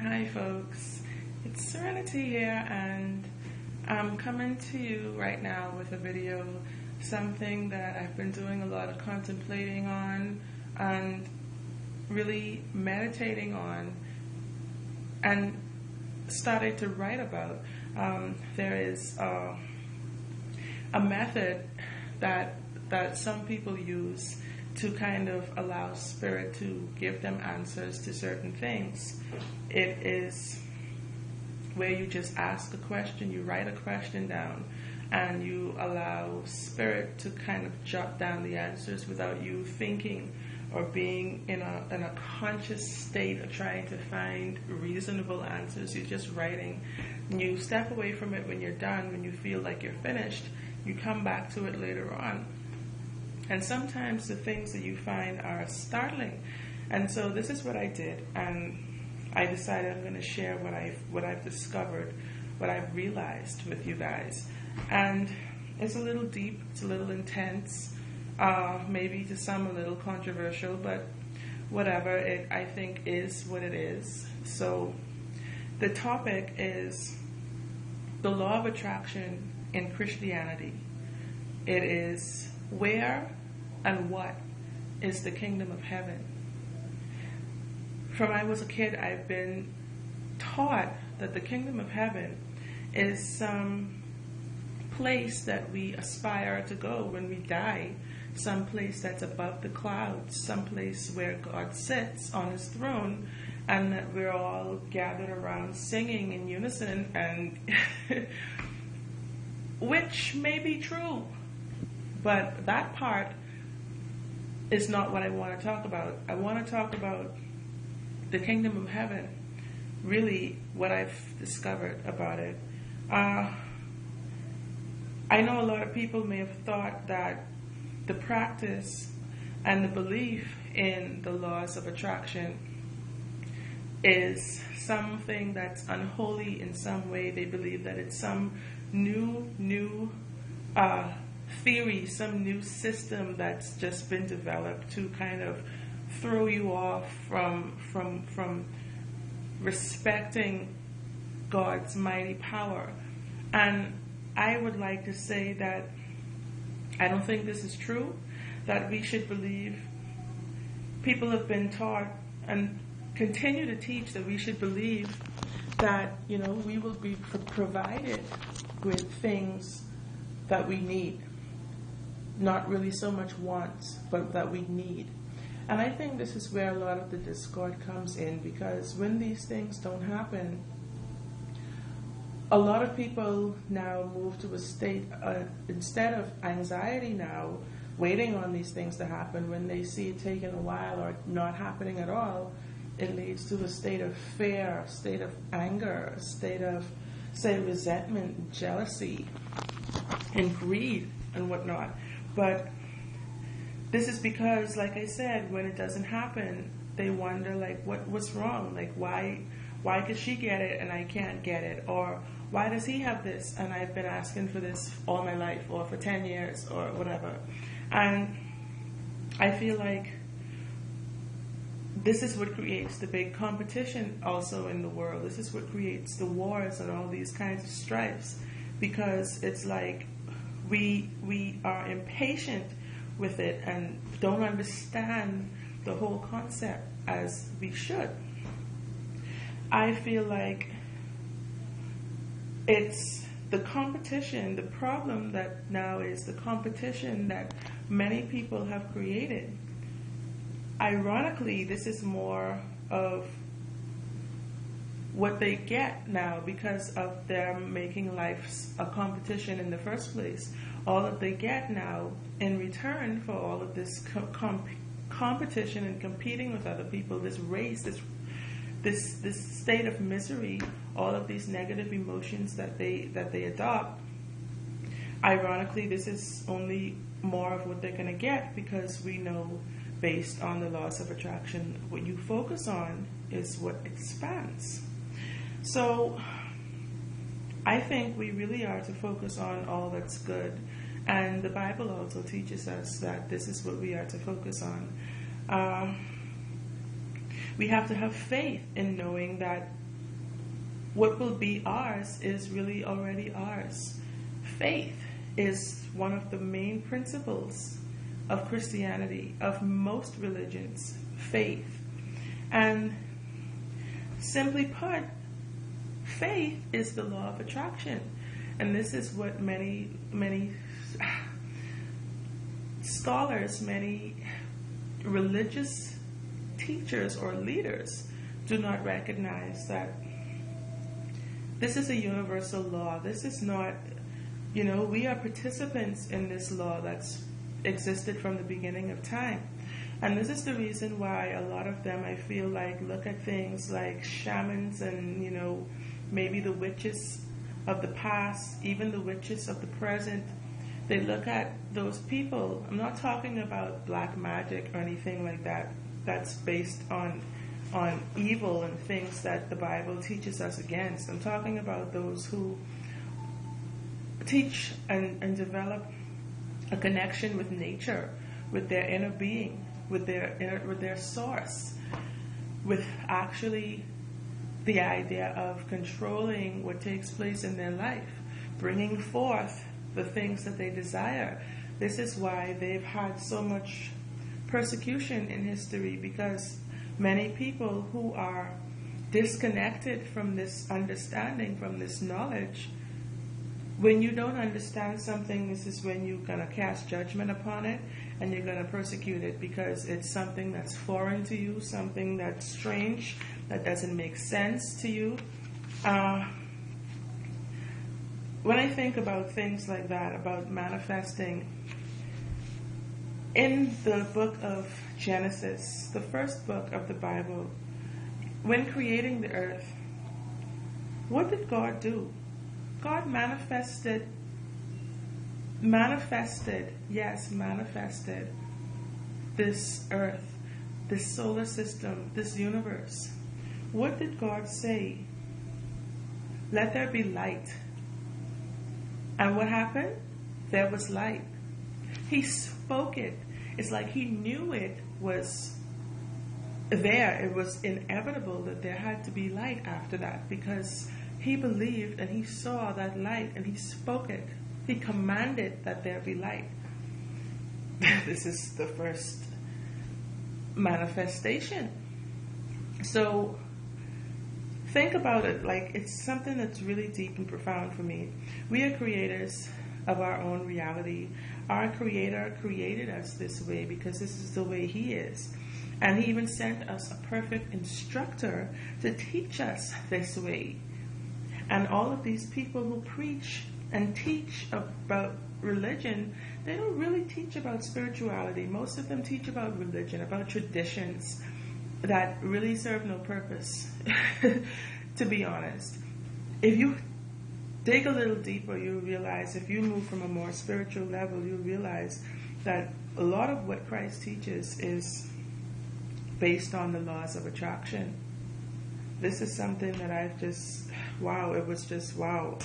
Hi folks, it's Serenity here, and I'm coming to you right now with a video, something that I've been doing a lot of contemplating on and really meditating on and started to write about. There is a method that some people use to kind of allow spirit to give them answers to certain things. It is where you just ask a question, you write a question down, and you allow spirit to kind of jot down the answers without you thinking or being in a conscious state of trying to find reasonable answers. You're just writing. And you step away from it when you're done, when you feel like you're finished. You come back to it later on. And sometimes the things that you find are startling. And so this is what I did, and I decided I'm going to share what I've discovered, what I've realized with you guys. And it's a little deep, it's a little intense, maybe to some a little controversial, but whatever, it I think is what it is. So the topic is the law of attraction in Christianity. It is where and what is the kingdom of heaven. From I was a kid, I've been taught that the kingdom of heaven is some place that we aspire to go when we die, some place that's above the clouds, some place where God sits on his throne, and that we're all gathered around singing in unison, and which may be true, but that part is not what I want to talk about. I want to talk about the kingdom of heaven, really what I've discovered about it. I know a lot of people may have thought that the practice and the belief in the laws of attraction is something that's unholy in some way. They believe that it's some new theory, some new system that's just been developed to kind of throw you off from respecting God's mighty power. And I would like to say that I don't think this is true, that we should believe, people have been taught and continue to teach that we should believe that, we will be provided with things that we need. Not really so much wants, but that we need. And I think this is where a lot of the discord comes in, because when these things don't happen, a lot of people now move to a state, instead of anxiety now, waiting on these things to happen, when they see it taking a while or not happening at all, it leads to a state of fear, a state of anger, a state of, say, resentment, and jealousy, and greed, and whatnot. But this is because, like I said, when it doesn't happen, they wonder, like, what's wrong? Like, why could she get it and I can't get it? Or why does he have this and I've been asking for this all my life, or for 10 years, or whatever? And I feel like this is what creates the big competition also in the world. This is what creates the wars and all these kinds of strifes, because it's like we are impatient with it and don't understand the whole concept as we should. I feel like it's the competition, the problem that now is the competition that many people have created. Ironically, this is more of what they get now because of them making life a competition in the first place. All that they get now in return for all of this competition and competing with other people, this race, this state of misery, all of these negative emotions that they adopt. Ironically, this is only more of what they're going to get, because we know, based on the laws of attraction, what you focus on is what expands. So I think we really are to focus on all that's good. And the Bible also teaches us that this is what we are to focus on. We have to have faith in knowing that what will be ours is really already ours. Faith is one of the main principles of Christianity, of most religions, faith. And simply put, faith is the law of attraction. And this is what many scholars, many religious teachers or leaders do not recognize, that this is a universal law. This is not, we are participants in this law that's existed from the beginning of time. And this is the reason why a lot of them, I feel like, look at things like shamans and, maybe the witches of the past, even the witches of the present. They look at those people. I'm not talking about black magic or anything like that. That's based on evil and things that the Bible teaches us against. I'm talking about those who teach and develop a connection with nature, with their inner being, with their source, with actually the idea of controlling what takes place in their life, bringing forth the things that they desire. This is why they've had so much persecution in history, because many people who are disconnected from this understanding, from this knowledge, when you don't understand something, this is when you're going to cast judgment upon it, and you're going to persecute it because it's something that's foreign to you, something that's strange, that doesn't make sense to you. When I think about things like that, about manifesting, in the book of Genesis, the first book of the Bible, when creating the earth, what did God do? God manifested this earth, this solar system, this universe. What did God say? Let there be light. And what happened? There was light. He spoke it. It's like he knew it was there. It was inevitable that there had to be light after that, because he believed and he saw that light and he spoke it. He commanded that there be light. This is the first manifestation. So think about it, like it's something that's really deep and profound for me. We are creators of our own reality. Our Creator created us this way because this is the way He is. And He even sent us a perfect instructor to teach us this way. And all of these people who preach and teach about religion, they don't really teach about spirituality. Most of them teach about religion, about traditions that really serve no purpose, to be honest. If you dig a little deeper, you'll realize, if you move from a more spiritual level, you'll realize that a lot of what Christ teaches is based on the laws of attraction. This is something that I've just, wow, it was just, wow.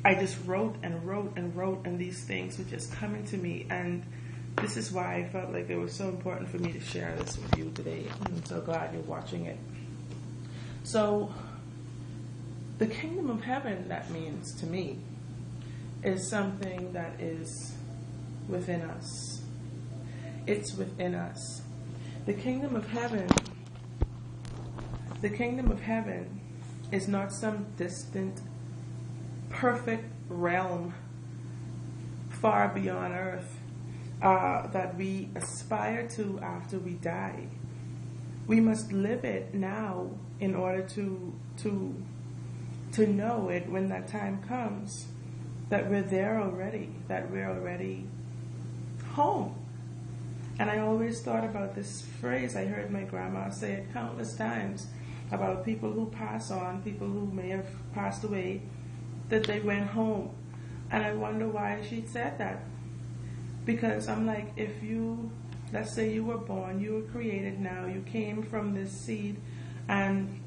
I just wrote and wrote and wrote, and these things were just coming to me. And this is why I felt like it was so important for me to share this with you today. I'm so glad you're watching it. So, the kingdom of heaven, that means to me, is something that is within us. It's within us. The kingdom of heaven is not some distant, perfect realm far beyond earth that we aspire to after we die. We must live it now in order to know it when that time comes, that we're there already, that we're already home. And I always thought about this phrase. I heard my grandma say it countless times about people who pass on, people who may have passed away, that they went home. And I wonder why she said that. Because I'm like, if you, let's say you were born, you were created now, you came from this seed and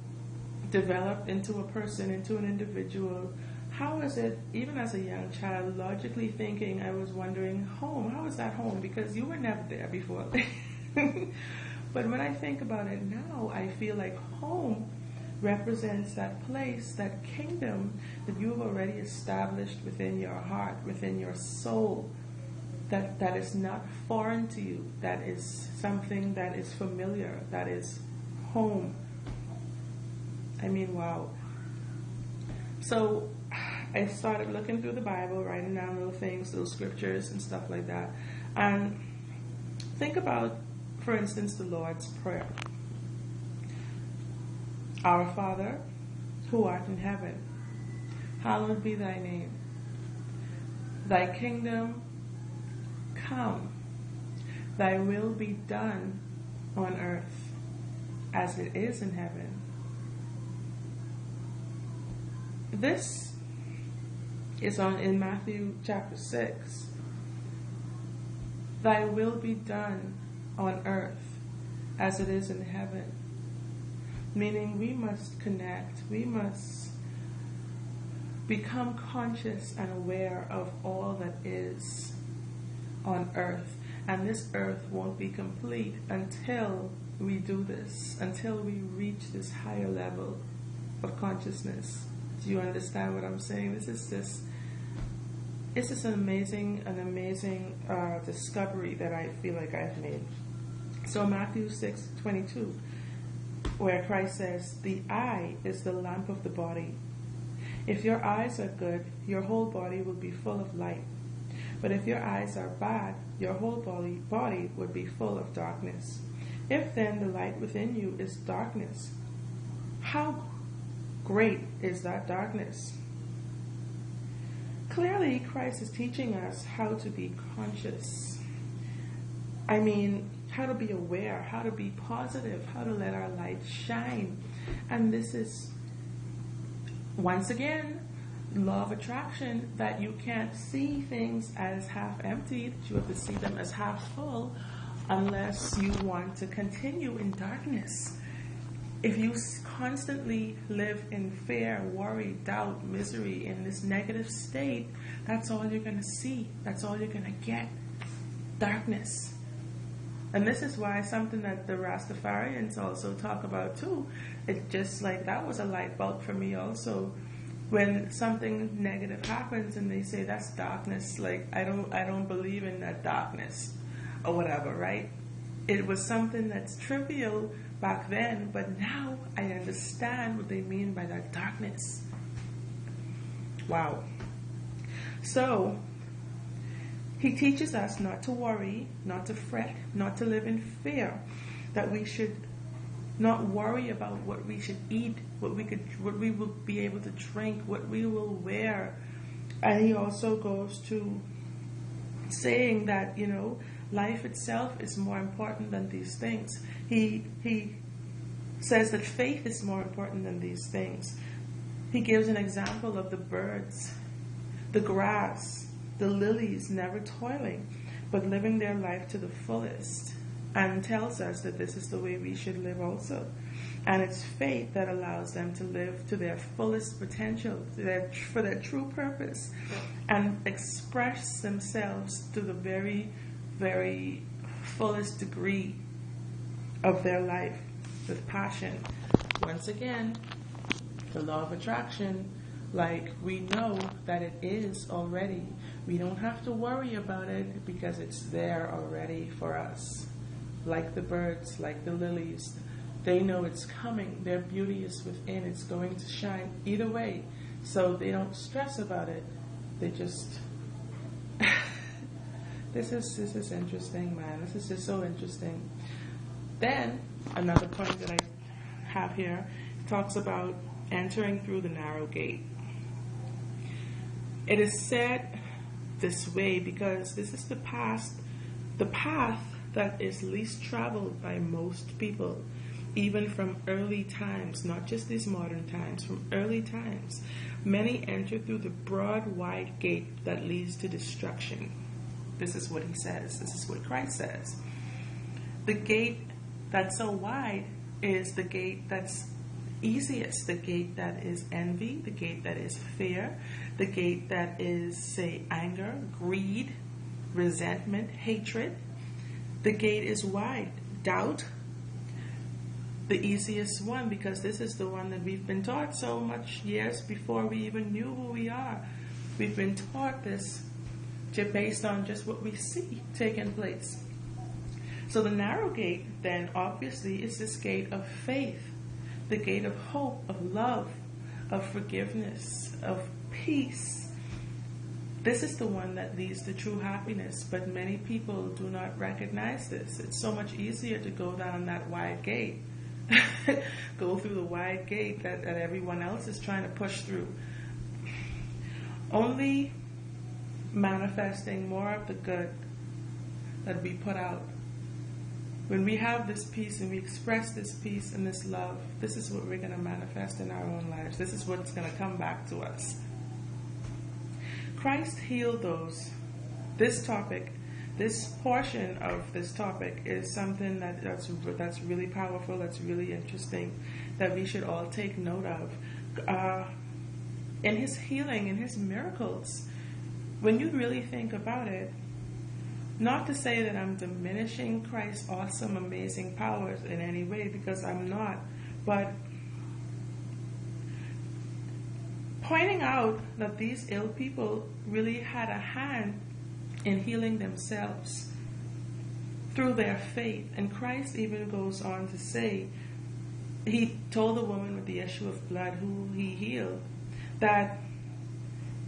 developed into a person, into an individual. How is it, even as a young child, logically thinking, I was wondering, home, how is that home? Because you were never there before. But when I think about it now, I feel like home represents that place, that kingdom that you have already established within your heart, within your soul, that is not foreign to you, that is something that is familiar, that is home. I mean, wow. So I started looking through the Bible, writing down little things, little scriptures and stuff like that. And think about, for instance, the Lord's Prayer. Our Father, who art in heaven, hallowed be thy name. Thy kingdom come. Thy will be done on earth as it is in heaven. This is in Matthew chapter 6. Thy will be done on earth as it is in heaven. Meaning we must connect, we must become conscious and aware of all that is on earth. And this earth won't be complete until we do this, until we reach this higher level of consciousness. Do you understand what I'm saying? This is an amazing discovery that I feel like I've made. So Matthew 6:22, where Christ says, the eye is the lamp of the body. If your eyes are good, your whole body will be full of light. But if your eyes are bad, your whole body would be full of darkness. If then the light within you is darkness, how great is that darkness? Clearly, Christ is teaching us how to be conscious. I mean, how to be aware, how to be positive, how to let our light shine. And this is, once again, law of attraction, that you can't see things as half empty, that you have to see them as half full, unless you want to continue in darkness. If you constantly live in fear, worry, doubt, misery, in this negative state, that's all you're going to see. That's all you're going to get. Darkness. And this is why something that the Rastafarians also talk about too, it just like that was a light bulb for me also. When something negative happens and they say that's darkness, like I don't believe in that darkness or whatever, right? It was something that's trivial back then, but now I understand what they mean by that darkness. Wow. So he teaches us not to worry, not to fret, not to live in fear, that we should not worry about what we should eat, what we will be able to drink, what we will wear. And he also goes to saying that, life itself is more important than these things. He says that faith is more important than these things. He gives an example of the birds, the grass, the lilies never toiling, but living their life to the fullest, and tells us that this is the way we should live also. And it's faith that allows them to live to their fullest potential, for their true purpose, and express themselves to the very, very fullest degree of their life with passion. Once again, the law of attraction, like we know that it is already. We don't have to worry about it because it's there already for us. Like the birds, like the lilies, they know it's coming. Their beauty is within. It's going to shine either way. So they don't stress about it. They just... This is interesting, man. This is just so interesting. Then, another point that I have here talks about entering through the narrow gate. It is said this way because this is the path that is least traveled by most people, even from early times, not just these modern times, from early times. Many enter through the broad, wide gate that leads to destruction. This is what he says. This is what Christ says. The gate that's so wide is the gate that's easiest, the gate that is envy, the gate that is fear, the gate that is, say, anger, greed, resentment, hatred. The gate is wide. Doubt, the easiest one, because this is the one that we've been taught so much years before we even knew who we are. We've been taught this based on just what we see taking place. So the narrow gate, then, obviously, is this gate of faith, the gate of hope, of love, of forgiveness, of peace. This is the one that leads to true happiness, but many people do not recognize this. It's so much easier to go down that wide gate, go through the wide gate that everyone else is trying to push through. Only manifesting more of the good that we put out. When we have this peace and we express this peace and this love, this is what we're going to manifest in our own lives. This is what's going to come back to us. Christ healed those. This topic, this portion of this topic is something that's really powerful, that's really interesting, that we should all take note of. In his healing, in his miracles, when you really think about it, not to say that I'm diminishing Christ's awesome, amazing powers in any way, because I'm not, but pointing out that these ill people really had a hand in healing themselves through their faith. And Christ even goes on to say, he told the woman with the issue of blood who he healed, that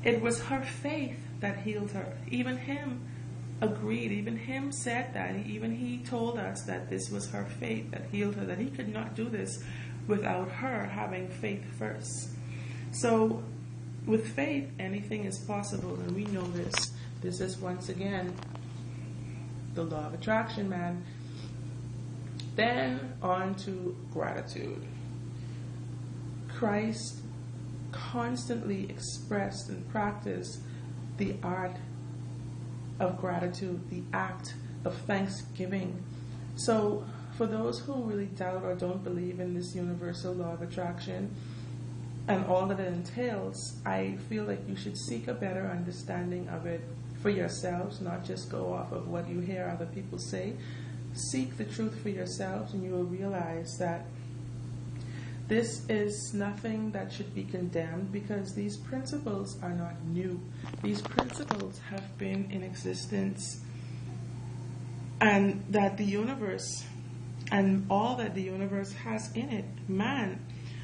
it was her faith that healed her. Even him agreed, even him said that. Even he told us that this was her faith that healed her, that he could not do this without her having faith first. So with faith, anything is possible, and we know this. This is, once again, the law of attraction, man. Then on to gratitude. Christ constantly expressed and practiced the art of gratitude, the act of thanksgiving. So for those who really doubt or don't believe in this universal law of attraction and all that it entails, I feel like you should seek a better understanding of it for yourselves, not just go off of what you hear other people say. Seek the truth for yourselves, and you will realize that this is nothing that should be condemned, because these principles are not new. These principles have been in existence, and that the universe and all that the universe has in it, man,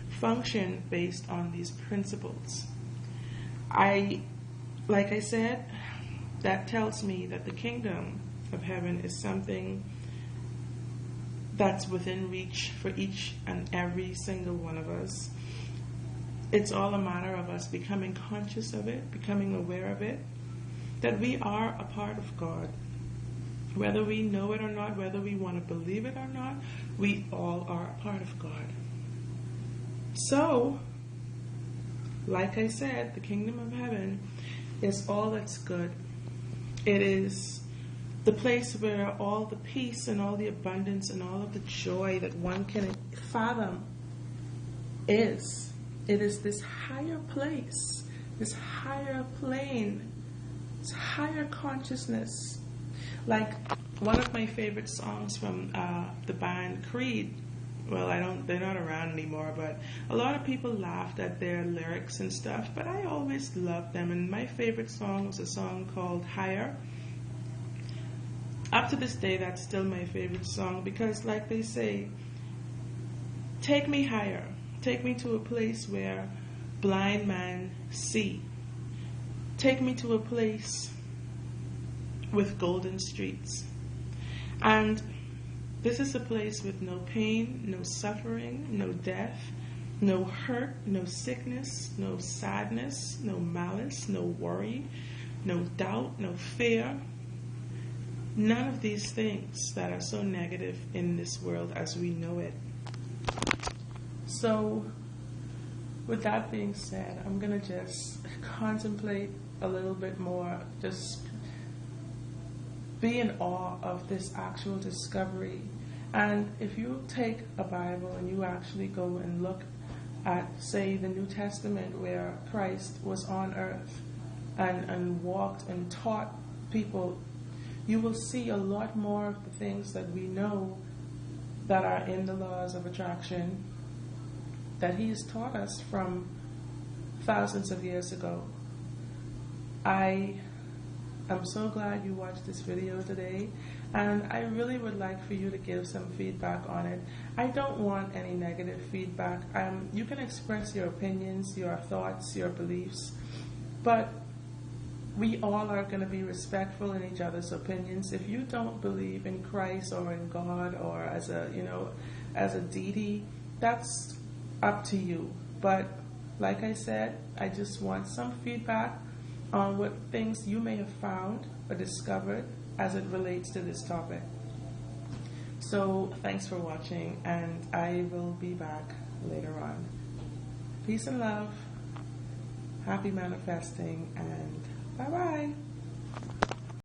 function based on these principles. Like I said, that tells me that the kingdom of heaven is something that's within reach for each and every single one of us. It's all a matter of us becoming conscious of it, becoming aware of it, that we are a part of God. Whether we know it or not, whether we want to believe it or not, we all are a part of God. So, like I said, the kingdom of heaven is all that's good. It is the place where all the peace and all the abundance and all of the joy that one can fathom is. It is this higher place, this higher plane, this higher consciousness. Like one of my favorite songs from the band Creed, well, they're not around anymore, but a lot of people laughed at their lyrics and stuff, but I always loved them, and my favorite song was a song called Higher. Up to this day, that's still my favorite song, because like they say, take me higher. Take me to a place where blind men see. Take me to a place with golden streets. And this is a place with no pain, no suffering, no death, no hurt, no sickness, no sadness, no malice, no worry, no doubt, no fear. None of these things that are so negative in this world as we know it. So, with that being said, I'm going to just contemplate a little bit more, just be in awe of this actual discovery. And if you take a Bible and you actually go and look at, say, the New Testament, where Christ was on earth and walked and taught people, you will see a lot more of the things that we know that are in the laws of attraction that He has taught us from thousands of years ago. I am so glad you watched this video today, and I really would like for you to give some feedback on it. I don't want any negative feedback. You can express your opinions, your thoughts, your beliefs, but we all are going to be respectful in each other's opinions. If you don't believe in Christ or in God or as a deity, that's up to you. But like I said, I just want some feedback on what things you may have found or discovered as it relates to this topic. So thanks for watching, and I will be back later on. Peace and love. Happy manifesting, and bye-bye.